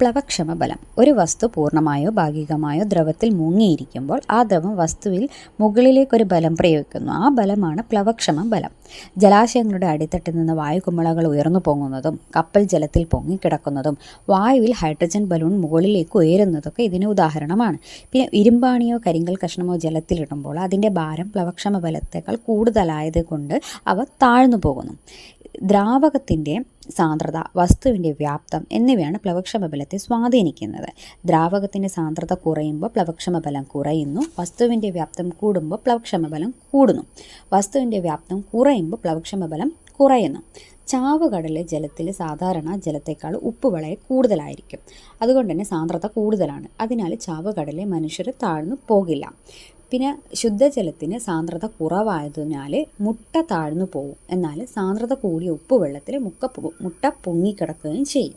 പ്ലവക്ഷമ ബലം. ഒരു വസ്തു പൂർണ്ണമായോ ഭാഗികമായോ ദ്രവത്തിൽ മുങ്ങിയിരിക്കുമ്പോൾ ആ ദ്രവം വസ്തുവിൽ മുകളിലേക്കൊരു ബലം പ്രയോഗിക്കുന്നു. ആ ബലമാണ് പ്ലവക്ഷമ ബലം. ജലാശയങ്ങളുടെ അടിത്തട്ടിൽ നിന്ന് വായുകുമിളകൾ ഉയർന്നു പൊങ്ങുന്നതും കപ്പൽ ജലത്തിൽ പൊങ്ങിക്കിടക്കുന്നതും വായുവിൽ ഹൈഡ്രജൻ ബലൂൺ മുകളിലേക്ക് ഉയരുന്നതൊക്കെ ഇതിന് ഉദാഹരണമാണ്. പിന്നെ ഇരുമ്പാണിയോ കരിങ്കൽ കഷ്ണമോ ജലത്തിലിടുമ്പോൾ അതിൻ്റെ ഭാരം പ്ലവക്ഷമ ബലത്തേക്കാൾ കൂടുതലായത് കൊണ്ട് അവ താഴ്ന്നു പോകുന്നു. ദ്രാവകത്തിൻ്റെ സാന്ദ്രത, വസ്തുവിൻ്റെ വ്യാപ്തം എന്നിവയാണ് പ്ലവക്ഷമ ബലത്തെ സ്വാധീനിക്കുന്നത്. ദ്രാവകത്തിൻ്റെ സാന്ദ്രത കുറയുമ്പോൾ പ്ലവക്ഷമ ബലം കുറയുന്നു. വസ്തുവിൻ്റെ വ്യാപ്തം കൂടുമ്പോൾ പ്ലവക്ഷമ ബലം കൂടുന്നു. വസ്തുവിൻ്റെ വ്യാപ്തം കുറയുമ്പോൾ പ്ലവക്ഷമ ബലം കുറയുന്നു. ചാവുകടലിലെ ജലത്തിൽ സാധാരണ ജലത്തേക്കാൾ ഉപ്പ് വളരെ കൂടുതലായിരിക്കും. അതുകൊണ്ട് തന്നെ സാന്ദ്രത കൂടുതലാണ്. അതിനാൽ ചാവുകടലിലെ മനുഷ്യർ താഴ്ന്നു പോകില്ല. പിന്നെ ശുദ്ധജലത്തിന് സാന്ദ്രത കുറവായതിനാൽ മുട്ട താഴ്ന്നു പോകും. എന്നാൽ സാന്ദ്രത കൂടിയ ഉപ്പുവെള്ളത്തിൽ മുട്ട പൊങ്ങിക്കിടക്കുകയും ചെയ്യും.